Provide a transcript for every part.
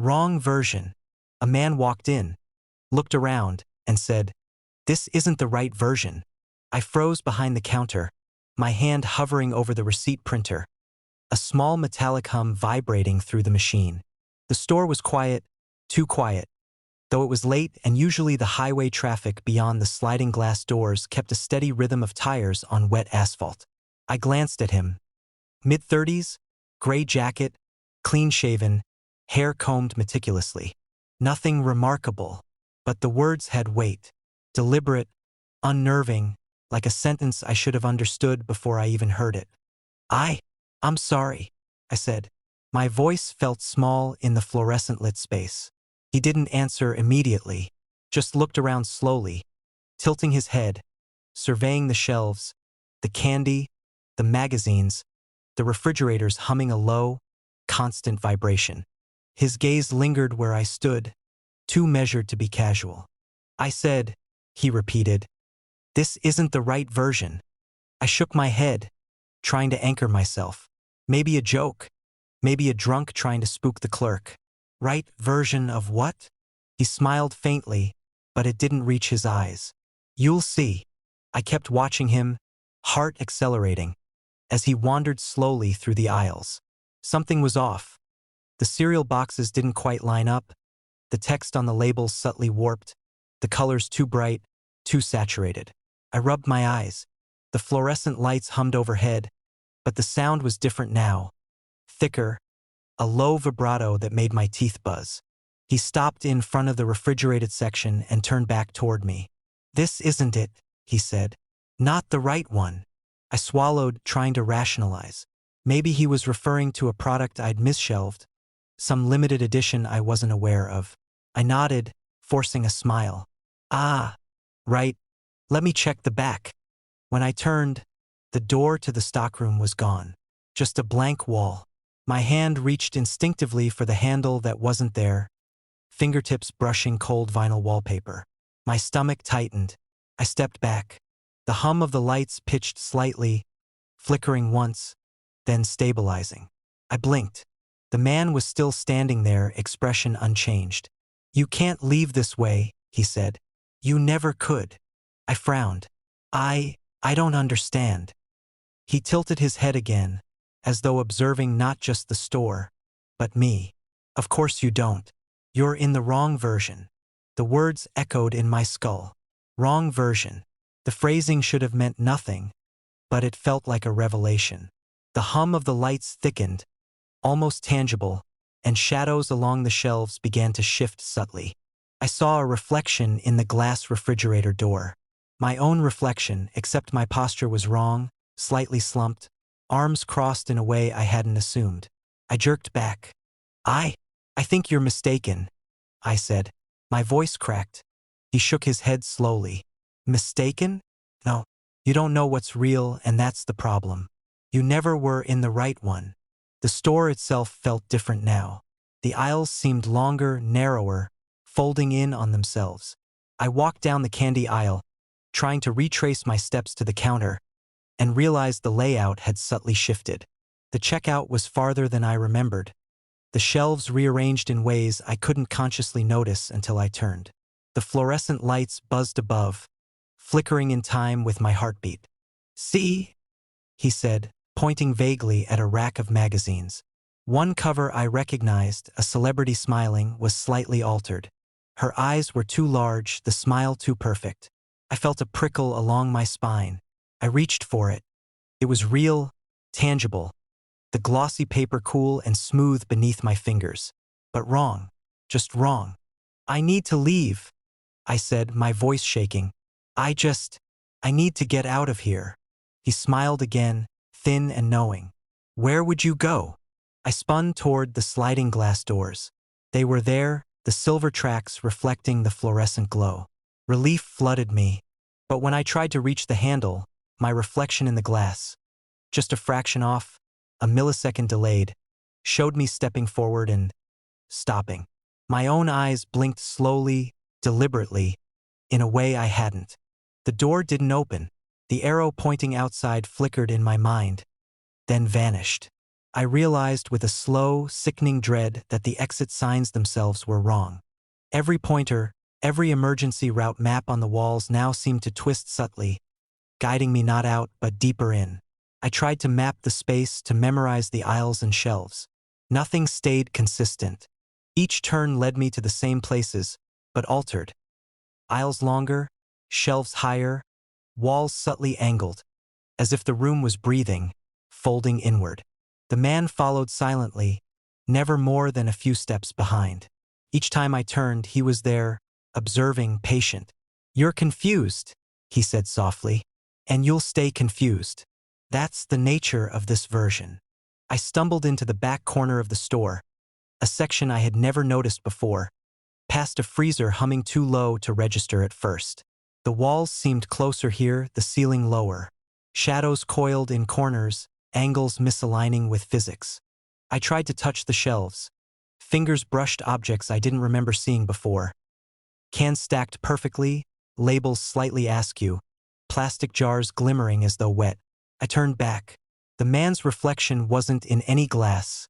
Wrong version. A man walked in, looked around, and said, "This isn't the right version." I froze behind the counter, my hand hovering over the receipt printer, a small metallic hum vibrating through the machine. The store was quiet, too quiet. Though it was late and usually the highway traffic beyond the sliding glass doors kept a steady rhythm of tires on wet asphalt. I glanced at him. Mid-30s, gray jacket, clean-shaven, hair combed meticulously. Nothing remarkable, but the words had weight. Deliberate, unnerving, like a sentence I should have understood before I even heard it. I'm sorry," I said. My voice felt small in the fluorescent-lit space. He didn't answer immediately, just looked around slowly, tilting his head, surveying the shelves, the candy, the magazines, the refrigerators humming a low, constant vibration. His gaze lingered where I stood, too measured to be casual. "I said," he repeated, "this isn't the right version." I shook my head, trying to anchor myself. Maybe a joke, maybe a drunk trying to spook the clerk. Right version of what? He smiled faintly, but it didn't reach his eyes. "You'll see." I kept watching him, heart accelerating, as he wandered slowly through the aisles. Something was off. The cereal boxes didn't quite line up, the text on the labels subtly warped, the colors too bright, too saturated. I rubbed my eyes. The fluorescent lights hummed overhead, but the sound was different now. Thicker, a low vibrato that made my teeth buzz. He stopped in front of the refrigerated section and turned back toward me. "This isn't it," he said. "Not the right one." I swallowed, trying to rationalize. Maybe he was referring to a product I'd misshelved, some limited edition I wasn't aware of. I nodded, forcing a smile. "Ah, right. Let me check the back." When I turned, the door to the stockroom was gone. Just a blank wall. My hand reached instinctively for the handle that wasn't there, fingertips brushing cold vinyl wallpaper. My stomach tightened. I stepped back. The hum of the lights pitched slightly, flickering once, then stabilizing. I blinked. The man was still standing there, expression unchanged. "You can't leave this way," he said. "You never could." I frowned. I don't understand." He tilted his head again, as though observing not just the store, but me. "Of course you don't. You're in the wrong version." The words echoed in my skull. Wrong version. The phrasing should have meant nothing, but it felt like a revelation. The hum of the lights thickened, almost tangible, and shadows along the shelves began to shift subtly. I saw a reflection in the glass refrigerator door. My own reflection, except my posture was wrong, slightly slumped, arms crossed in a way I hadn't assumed. I jerked back. I think you're mistaken," I said. My voice cracked. He shook his head slowly. "Mistaken? No. You don't know what's real, and that's the problem. You never were in the right one." The store itself felt different now. The aisles seemed longer, narrower, folding in on themselves. I walked down the candy aisle, trying to retrace my steps to the counter, and realized the layout had subtly shifted. The checkout was farther than I remembered, the shelves rearranged in ways I couldn't consciously notice until I turned. The fluorescent lights buzzed above, flickering in time with my heartbeat. "See?" he said, pointing vaguely at a rack of magazines. One cover I recognized, a celebrity smiling, was slightly altered. Her eyes were too large, the smile too perfect. I felt a prickle along my spine. I reached for it. It was real, tangible, the glossy paper cool and smooth beneath my fingers. But wrong. Just wrong. "I need to leave," I said, my voice shaking. I need to get out of here." He smiled again, thin and knowing. "Where would you go?" I spun toward the sliding glass doors. They were there, the silver tracks reflecting the fluorescent glow. Relief flooded me, but when I tried to reach the handle, my reflection in the glass, just a fraction off, a millisecond delayed, showed me stepping forward and stopping. My own eyes blinked slowly, deliberately, in a way I hadn't. The door didn't open. The arrow pointing outside flickered in my mind, then vanished. I realized with a slow, sickening dread that the exit signs themselves were wrong. Every pointer, every emergency route map on the walls now seemed to twist subtly, guiding me not out but deeper in. I tried to map the space, to memorize the aisles and shelves. Nothing stayed consistent. Each turn led me to the same places, but altered. Aisles longer, shelves higher, walls subtly angled, as if the room was breathing, folding inward. The man followed silently, never more than a few steps behind. Each time I turned, he was there, observing, patient. "You're confused," he said softly, "and you'll stay confused. That's the nature of this version." I stumbled into the back corner of the store, a section I had never noticed before, past a freezer humming too low to register at first. The walls seemed closer here, the ceiling lower. Shadows coiled in corners, angles misaligning with physics. I tried to touch the shelves. Fingers brushed objects I didn't remember seeing before. Cans stacked perfectly, labels slightly askew, plastic jars glimmering as though wet. I turned back. The man's reflection wasn't in any glass,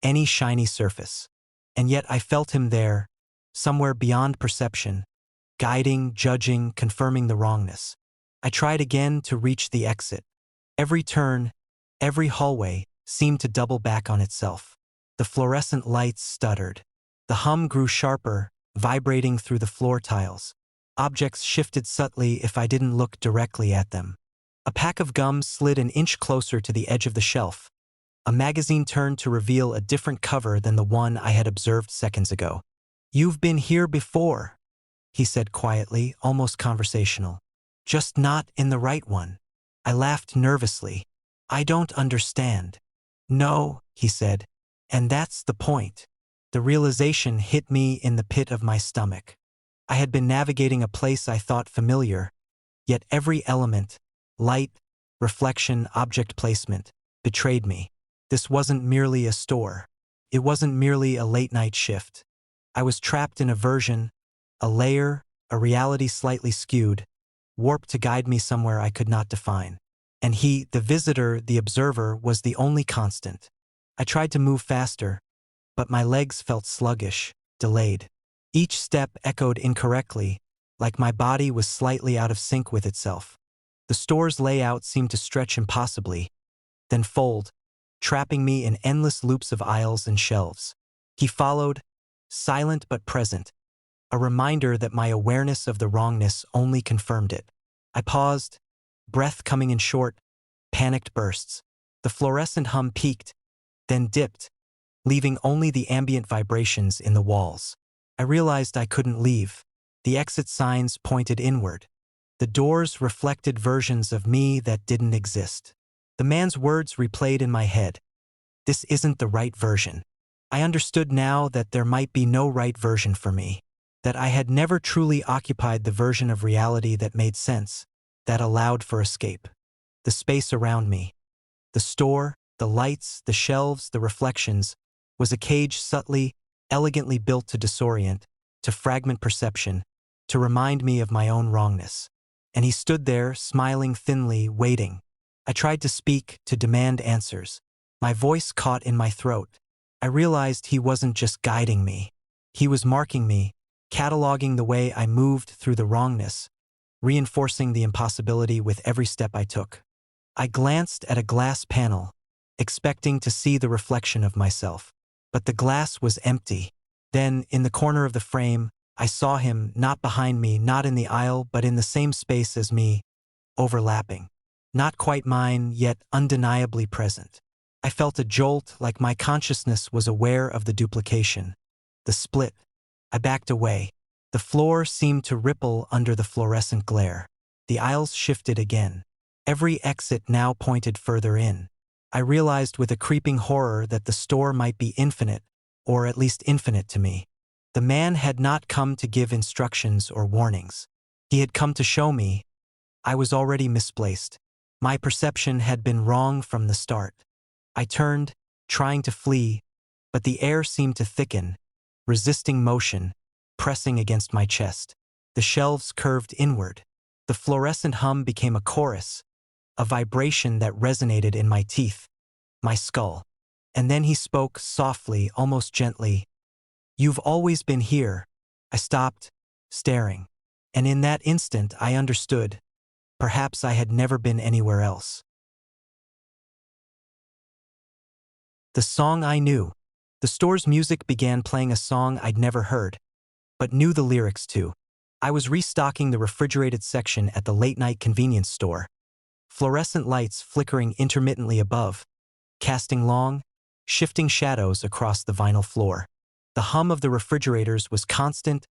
any shiny surface. And yet I felt him there, somewhere beyond perception, guiding, judging, confirming the wrongness. I tried again to reach the exit. Every turn, every hallway seemed to double back on itself. The fluorescent lights stuttered. The hum grew sharper, vibrating through the floor tiles. Objects shifted subtly if I didn't look directly at them. A pack of gum slid an inch closer to the edge of the shelf. A magazine turned to reveal a different cover than the one I had observed seconds ago. "You've been here before," he said quietly, almost conversational. "Just not in the right one." I laughed nervously. "I don't understand." "No," he said, "and that's the point." The realization hit me in the pit of my stomach. I had been navigating a place I thought familiar, yet every element, light, reflection, object placement, betrayed me. This wasn't merely a store. It wasn't merely a late-night shift. I was trapped in a version, a layer, a reality slightly skewed, warped to guide me somewhere I could not define. And he, the visitor, the observer, was the only constant. I tried to move faster, but my legs felt sluggish, delayed. Each step echoed incorrectly, like my body was slightly out of sync with itself. The store's layout seemed to stretch impossibly, then fold, trapping me in endless loops of aisles and shelves. He followed, silent but present, a reminder that my awareness of the wrongness only confirmed it. I paused, breath coming in short, panicked bursts. The fluorescent hum peaked, then dipped, leaving only the ambient vibrations in the walls. I realized I couldn't leave. The exit signs pointed inward. The doors reflected versions of me that didn't exist. The man's words replayed in my head. "This isn't the right version." I understood now that there might be no right version for me, that I had never truly occupied the version of reality that made sense, that allowed for escape. The space around me, the store, the lights, the shelves, the reflections, was a cage subtly, elegantly built to disorient, to fragment perception, to remind me of my own wrongness. And he stood there, smiling thinly, waiting. I tried to speak, to demand answers. My voice caught in my throat. I realized he wasn't just guiding me. He was marking me, cataloging the way I moved through the wrongness, reinforcing the impossibility with every step I took. I glanced at a glass panel, expecting to see the reflection of myself. But the glass was empty. Then, in the corner of the frame, I saw him, not behind me, not in the aisle, but in the same space as me, overlapping. Not quite mine, yet undeniably present. I felt a jolt, like my consciousness was aware of the duplication. The split. I backed away. The floor seemed to ripple under the fluorescent glare. The aisles shifted again. Every exit now pointed further in. I realized with a creeping horror that the store might be infinite, or at least infinite to me. The man had not come to give instructions or warnings. He had come to show me I was already misplaced. My perception had been wrong from the start. I turned, trying to flee, but the air seemed to thicken, resisting motion, pressing against my chest. The shelves curved inward. The fluorescent hum became a chorus, a vibration that resonated in my teeth, my skull. And then he spoke softly, almost gently. "You've always been here." I stopped, staring. And in that instant I understood. Perhaps I had never been anywhere else. The song I knew. The store's music began playing a song I'd never heard, but knew the lyrics to. I was restocking the refrigerated section at the late-night convenience store. Fluorescent lights flickering intermittently above, casting long, shifting shadows across the vinyl floor. The hum of the refrigerators was constant,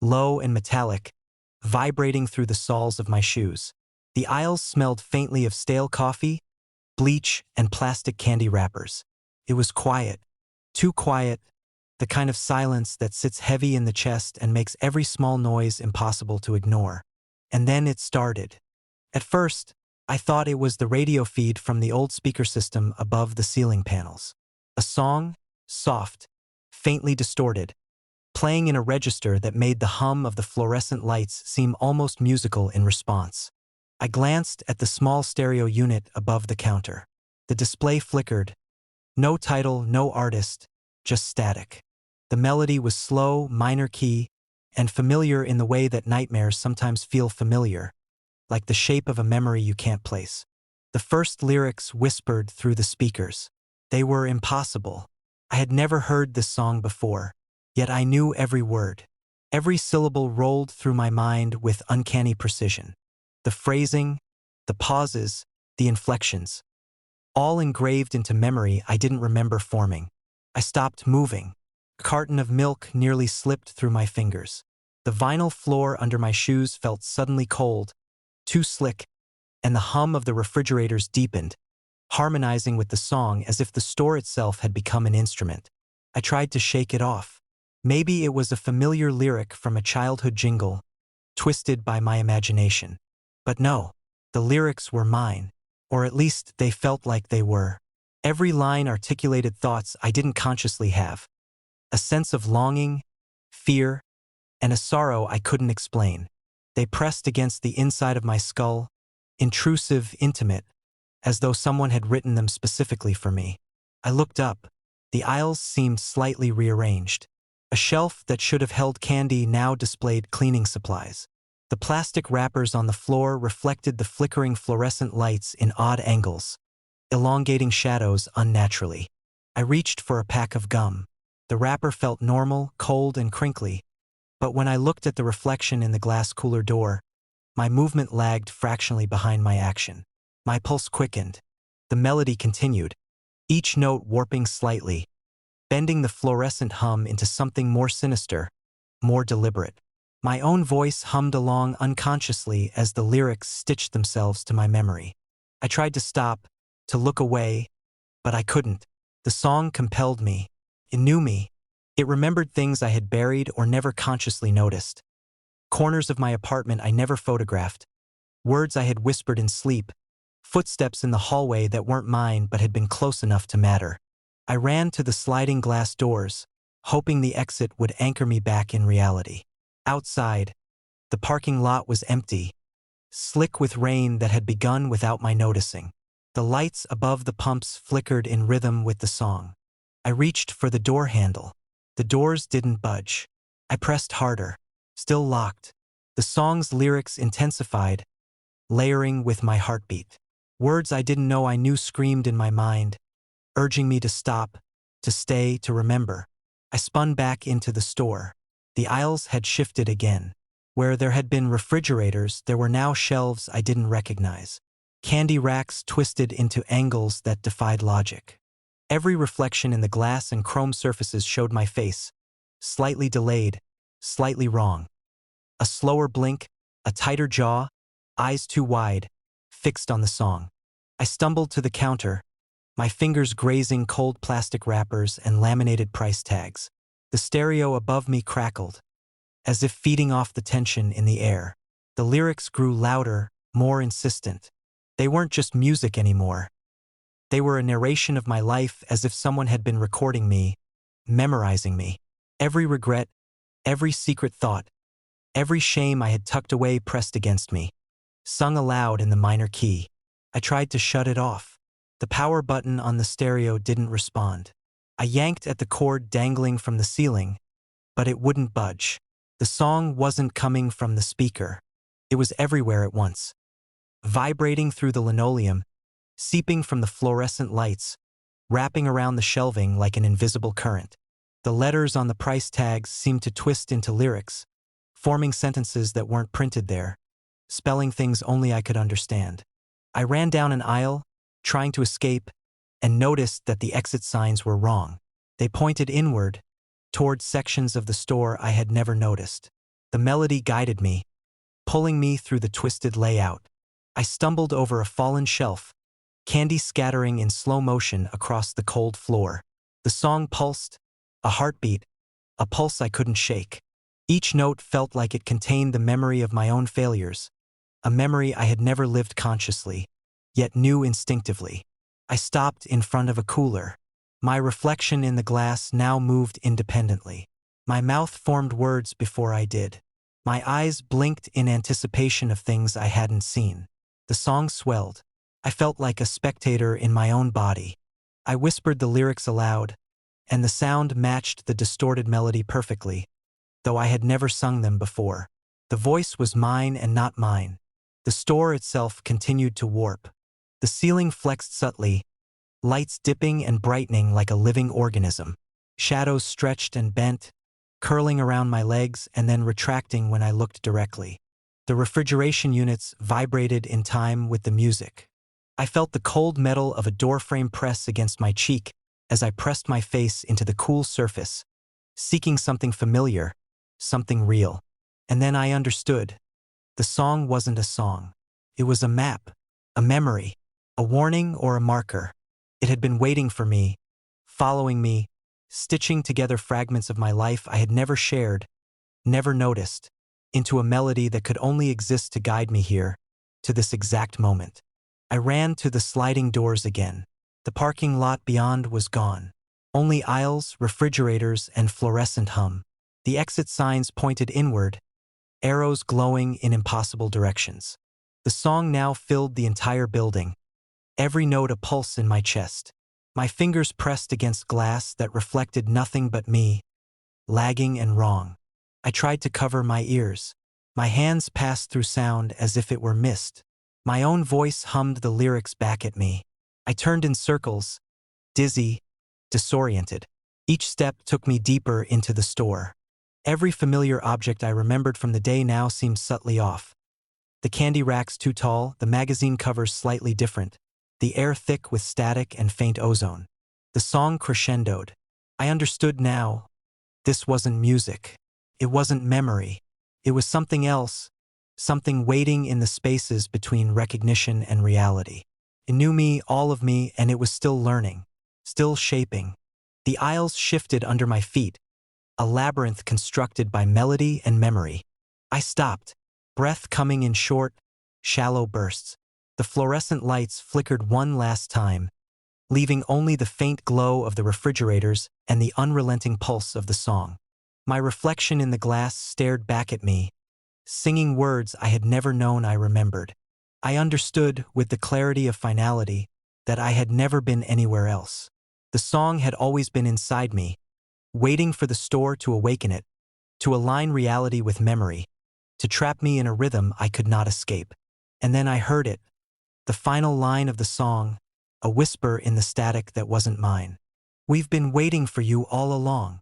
low and metallic, vibrating through the soles of my shoes. The aisles smelled faintly of stale coffee, bleach, and plastic candy wrappers. It was quiet, too quiet, the kind of silence that sits heavy in the chest and makes every small noise impossible to ignore. And then it started. At first, I thought it was the radio feed from the old speaker system above the ceiling panels. A song, soft, faintly distorted, playing in a register that made the hum of the fluorescent lights seem almost musical in response. I glanced at the small stereo unit above the counter. The display flickered. No title, no artist, just static. The melody was slow, minor key, and familiar in the way that nightmares sometimes feel familiar, like the shape of a memory you can't place. The first lyrics whispered through the speakers. They were impossible. I had never heard this song before, yet I knew every word. Every syllable rolled through my mind with uncanny precision. The phrasing, the pauses, the inflections, all engraved into memory I didn't remember forming. I stopped moving. A carton of milk nearly slipped through my fingers. The vinyl floor under my shoes felt suddenly cold, too slick, and the hum of the refrigerators deepened, harmonizing with the song as if the store itself had become an instrument. I tried to shake it off. Maybe it was a familiar lyric from a childhood jingle, twisted by my imagination. But no, the lyrics were mine, or at least they felt like they were. Every line articulated thoughts I didn't consciously have. A sense of longing, fear, and a sorrow I couldn't explain. They pressed against the inside of my skull, intrusive, intimate, as though someone had written them specifically for me. I looked up. The aisles seemed slightly rearranged. A shelf that should have held candy now displayed cleaning supplies. The plastic wrappers on the floor reflected the flickering fluorescent lights in odd angles, elongating shadows unnaturally. I reached for a pack of gum. The wrapper felt normal, cold, and crinkly, but when I looked at the reflection in the glass cooler door, my movement lagged fractionally behind my action. My pulse quickened. The melody continued, each note warping slightly, bending the fluorescent hum into something more sinister, more deliberate. My own voice hummed along unconsciously as the lyrics stitched themselves to my memory. I tried to stop, to look away, but I couldn't. The song compelled me. It knew me. It remembered things I had buried or never consciously noticed. Corners of my apartment I never photographed. Words I had whispered in sleep. Footsteps in the hallway that weren't mine but had been close enough to matter. I ran to the sliding glass doors, hoping the exit would anchor me back in reality. Outside, the parking lot was empty, slick with rain that had begun without my noticing. The lights above the pumps flickered in rhythm with the song. I reached for the door handle. The doors didn't budge. I pressed harder, still locked. The song's lyrics intensified, layering with my heartbeat. Words I didn't know I knew screamed in my mind, urging me to stop, to stay, to remember. I spun back into the store. The aisles had shifted again. Where there had been refrigerators, there were now shelves I didn't recognize. Candy racks twisted into angles that defied logic. Every reflection in the glass and chrome surfaces showed my face, slightly delayed, slightly wrong. A slower blink, a tighter jaw, eyes too wide, fixed on the song. I stumbled to the counter, my fingers grazing cold plastic wrappers and laminated price tags. The stereo above me crackled, as if feeding off the tension in the air. The lyrics grew louder, more insistent. They weren't just music anymore. They were a narration of my life, as if someone had been recording me, memorizing me. Every regret, every secret thought, every shame I had tucked away pressed against me, sung aloud in the minor key. I tried to shut it off. The power button on the stereo didn't respond. I yanked at the cord dangling from the ceiling, but it wouldn't budge. The song wasn't coming from the speaker. It was everywhere at once, vibrating through the linoleum, seeping from the fluorescent lights, wrapping around the shelving like an invisible current. The letters on the price tags seemed to twist into lyrics, forming sentences that weren't printed there, spelling things only I could understand. I ran down an aisle, trying to escape, and noticed that the exit signs were wrong. They pointed inward, toward sections of the store I had never noticed. The melody guided me, pulling me through the twisted layout. I stumbled over a fallen shelf, candy scattering in slow motion across the cold floor. The song pulsed, a heartbeat, a pulse I couldn't shake. Each note felt like it contained the memory of my own failures, a memory I had never lived consciously, yet knew instinctively. I stopped in front of a cooler. My reflection in the glass now moved independently. My mouth formed words before I did. My eyes blinked in anticipation of things I hadn't seen. The song swelled. I felt like a spectator in my own body. I whispered the lyrics aloud, and the sound matched the distorted melody perfectly, though I had never sung them before. The voice was mine and not mine. The store itself continued to warp. The ceiling flexed subtly, lights dipping and brightening like a living organism. Shadows stretched and bent, curling around my legs and then retracting when I looked directly. The refrigeration units vibrated in time with the music. I felt the cold metal of a doorframe press against my cheek as I pressed my face into the cool surface, seeking something familiar, something real. And then I understood. The song wasn't a song. It was a map, a memory, a warning or a marker. It had been waiting for me, following me, stitching together fragments of my life I had never shared, never noticed, into a melody that could only exist to guide me here, to this exact moment. I ran to the sliding doors again. The parking lot beyond was gone. Only aisles, refrigerators, and fluorescent hum. The exit signs pointed inward, arrows glowing in impossible directions. The song now filled the entire building, every note a pulse in my chest. My fingers pressed against glass that reflected nothing but me, lagging and wrong. I tried to cover my ears. My hands passed through sound as if it were mist. My own voice hummed the lyrics back at me. I turned in circles, dizzy, disoriented. Each step took me deeper into the store. Every familiar object I remembered from the day now seemed subtly off. The candy racks too tall, the magazine covers slightly different, the air thick with static and faint ozone. The song crescendoed. I understood now. This wasn't music. It wasn't memory. It was something else, something waiting in the spaces between recognition and reality. It knew me, all of me, and it was still learning, still shaping. The aisles shifted under my feet, a labyrinth constructed by melody and memory. I stopped, breath coming in short, shallow bursts. The fluorescent lights flickered one last time, leaving only the faint glow of the refrigerators and the unrelenting pulse of the song. My reflection in the glass stared back at me, singing words I had never known I remembered. I understood, with the clarity of finality, that I had never been anywhere else. The song had always been inside me, waiting for the store to awaken it, to align reality with memory, to trap me in a rhythm I could not escape. And then I heard it, the final line of the song, a whisper in the static that wasn't mine. "We've been waiting for you all along."